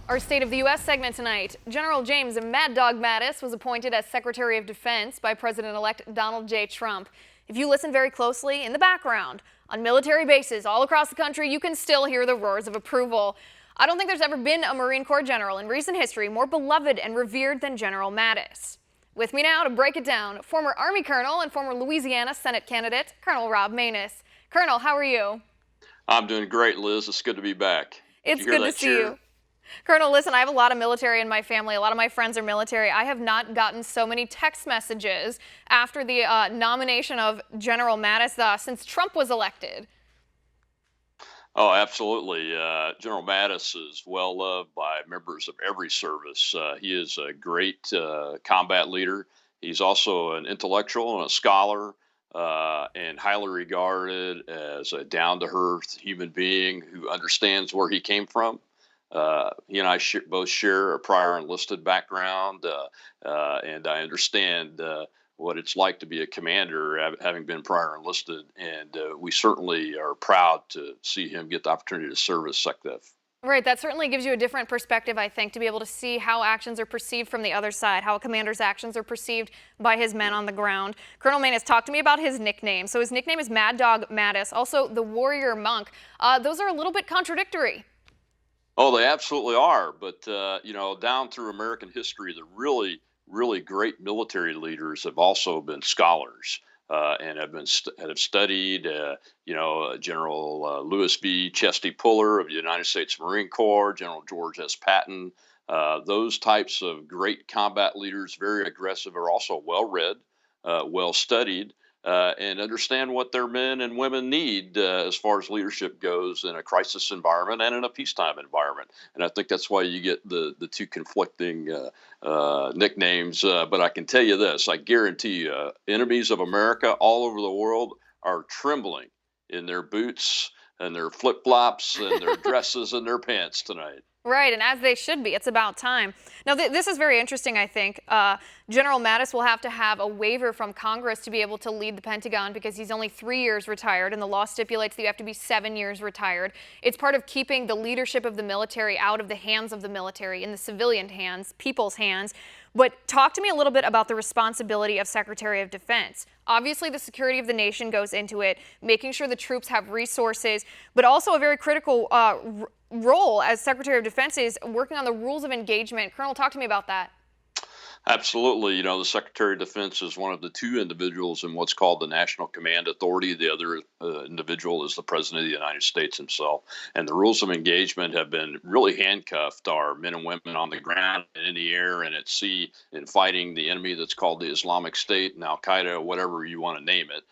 Our State of the U.S. segment tonight. General James Mad Dog Mattis was appointed as Secretary of Defense by President-elect Donald J. Trump. If you listen very closely, in the background, on military bases all across the country, you can still hear the roars of approval. I don't think there's ever been a Marine Corps general in recent history more beloved and revered than General Mattis. With me now to break it down, former Army Colonel and former Louisiana Senate candidate, Colonel Rob Maness. Colonel, how are you? I'm doing great, Liz. It's good to be back. It's good to see you. Colonel, listen, I have a lot of military in my family. A lot of my friends are military. I have not gotten so many text messages after the nomination of General Mattis since Trump was elected. Oh, absolutely. General Mattis is well loved by members of every service. He is a great combat leader. He's also an intellectual and a scholar, and highly regarded as a down-to-earth human being who understands where he came from. He and I both share a prior enlisted background, and I understand what it's like to be a commander, having been prior enlisted. And we certainly are proud to see him get the opportunity to serve as SecDef. Right, that certainly gives you a different perspective, I think, to be able to see how actions are perceived from the other side, how a commander's actions are perceived by his men on the ground. Colonel Maness, talk to me about his nickname. So his nickname is Mad Dog Mattis, also the Warrior Monk. Those are a little bit contradictory. Oh, they absolutely are. But, down through American history, the really great military leaders have also been scholars. And have studied, General Lewis B. Chesty Puller of the United States Marine Corps, General George S. Patton. Those types of great combat leaders, very aggressive, are also well read, well studied, and understand what their men and women need as far as leadership goes in a crisis environment and in a peacetime environment. And I think that's why you get the two conflicting nicknames. But I can tell you this, I guarantee you, enemies of America all over the world are trembling in their boots and their flip-flops and their dresses and their pants tonight. Right, and as they should be. It's about time. Now, this is very interesting, I think. General Mattis will have to have a waiver from Congress to be able to lead the Pentagon because he's only 3 years retired, and the law stipulates that you have to be 7 years retired. It's part of keeping the leadership of the military out of the hands of the military, in the civilian hands, people's hands. But talk to me a little bit about the responsibility of Secretary of Defense. Obviously, the security of the nation goes into it, making sure the troops have resources, but also a very critical role as Secretary of Defense is working on the rules of engagement. Colonel, talk to me about that. Absolutely. The Secretary of Defense is one of the two individuals in what's called the National Command Authority. The other individual is the President of the United States himself. And the rules of engagement have been really handcuffed our men and women on the ground and in the air and at sea in fighting the enemy that's called the Islamic State and Al Qaeda, whatever you want to name it.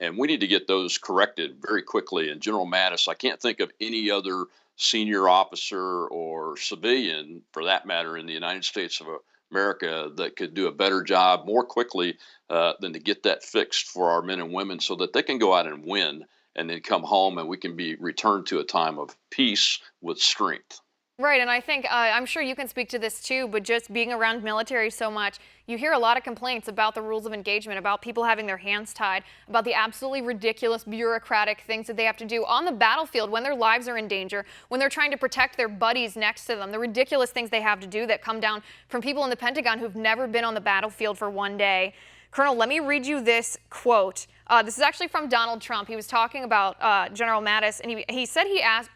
And we need to get those corrected very quickly. And General Mattis, I can't think of any other senior officer or civilian, for that matter, in the United States of America that could do a better job more quickly than to get that fixed for our men and women so that they can go out and win and then come home and we can be returned to a time of peace with strength. Right, and I think, I'm sure you can speak to this too, but just being around military so much, you hear a lot of complaints about the rules of engagement, about people having their hands tied, about the absolutely ridiculous bureaucratic things that they have to do on the battlefield when their lives are in danger, when they're trying to protect their buddies next to them, the ridiculous things they have to do that come down from people in the Pentagon who've never been on the battlefield for one day. Colonel, let me read you this quote. This is actually from Donald Trump. He was talking about General Mattis, and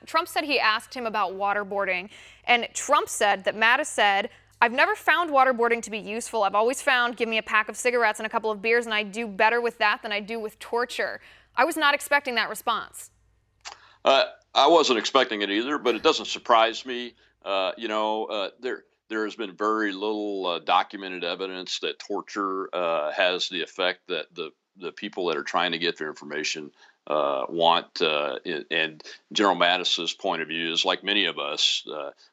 Trump said he asked him about waterboarding, and Trump said that Mattis said, "I've never found waterboarding to be useful. I've always found give me a pack of cigarettes and a couple of beers, and I do better with that than I do with torture." I was not expecting that response. I wasn't expecting it either, but it doesn't surprise me. There has been very little documented evidence that torture has the effect that the people that are trying to get their information want. And General Mattis's point of view is like many of us.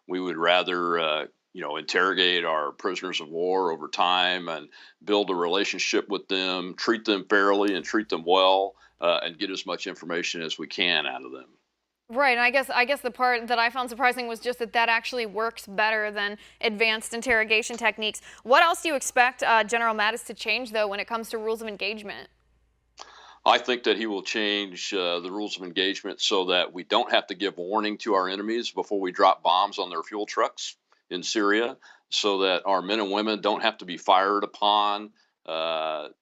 We would rather interrogate our prisoners of war over time and build a relationship with them, treat them fairly and treat them well, and get as much information as we can out of them. Right, and I guess the part that I found surprising was just that actually works better than advanced interrogation techniques. What else do you expect General Mattis to change, though, when it comes to rules of engagement? I think that he will change the rules of engagement so that we don't have to give warning to our enemies before we drop bombs on their fuel trucks. in Syria so that our men and women don't have to be fired upon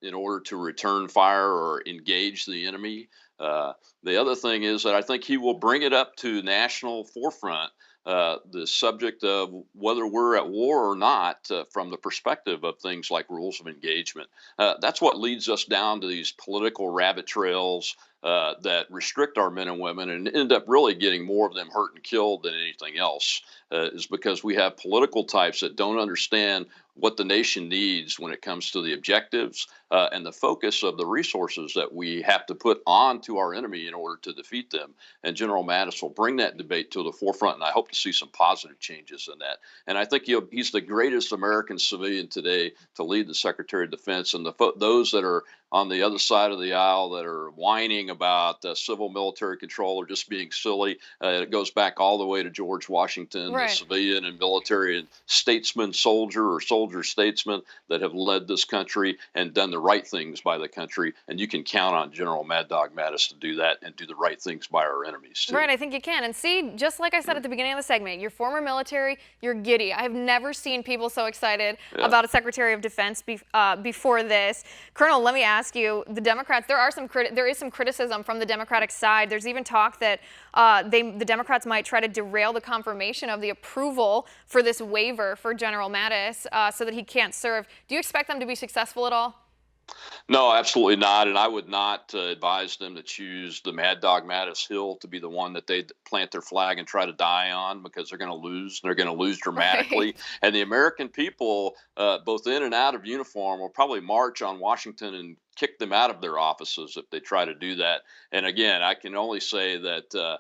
in order to return fire or engage the enemy. The other thing is that I think he will bring it up to national forefront, the subject of whether we're at war or not, from the perspective of things like rules of engagement. That's what leads us down to these political rabbit trails that restrict our men and women and end up really getting more of them hurt and killed than anything else, is because we have political types that don't understand what the nation needs when it comes to the objectives and the focus of the resources that we have to put on to our enemy in order to defeat them. And General Mattis will bring that debate to the forefront, and I hope to see some positive changes in that. And I think he's the greatest American civilian today to lead the Secretary of Defense. And those that are on the other side of the aisle that are whining about civil military control or just being silly. It goes back all the way to George Washington, Right. the civilian and military and statesman, soldier or soldier statesman that have led this country and done the right things by the country. And you can count on General Mad Dog Mattis to do that and do the right things by our enemies, too. Right, I think you can. And see, just like I said at the beginning of the segment, you're former military, you're giddy. I have never seen people so excited about a Secretary of Defense before this. Colonel, let me ask you, the Democrats, there is some criticism from the Democratic side. There's even talk that the Democrats might try to derail the confirmation of the approval for this waiver for General Mattis so that he can't serve. Do you expect them to be successful at all? No, absolutely not. And I would not advise them to choose the Mad Dog Mattis Hill to be the one that they plant their flag and try to die on, because they're going to lose. They're going to lose dramatically. Right. And the American people, both in and out of uniform, will probably march on Washington and kick them out of their offices if they try to do that. And again, I can only say that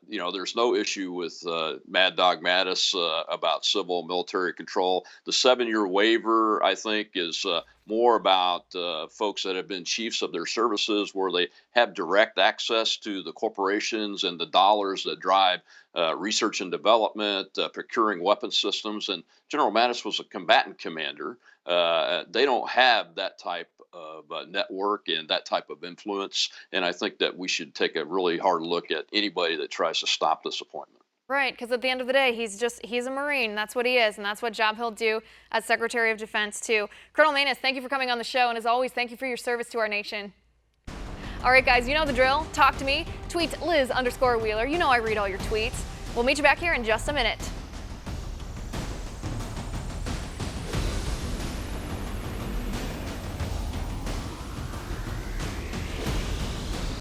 there's no issue with Mad Dog Mattis about civil military control. The 7-year waiver, I think, is more about folks that have been chiefs of their services, where they have direct access to the corporations and the dollars that drive research and development, procuring weapon systems. And General Mattis was a combatant commander. They don't have that type of network and that type of influence. And I think that we should take a really hard look at anybody that tries to stop this appointment. Right, because at the end of the day, he's a Marine. That's what he is, and that's what job he'll do as Secretary of Defense, too. Colonel Maness, thank you for coming on the show, and as always, thank you for your service to our nation. All right, guys, you know the drill. Talk to me. Tweet Liz_Wheeler. You know I read all your tweets. We'll meet you back here in just a minute.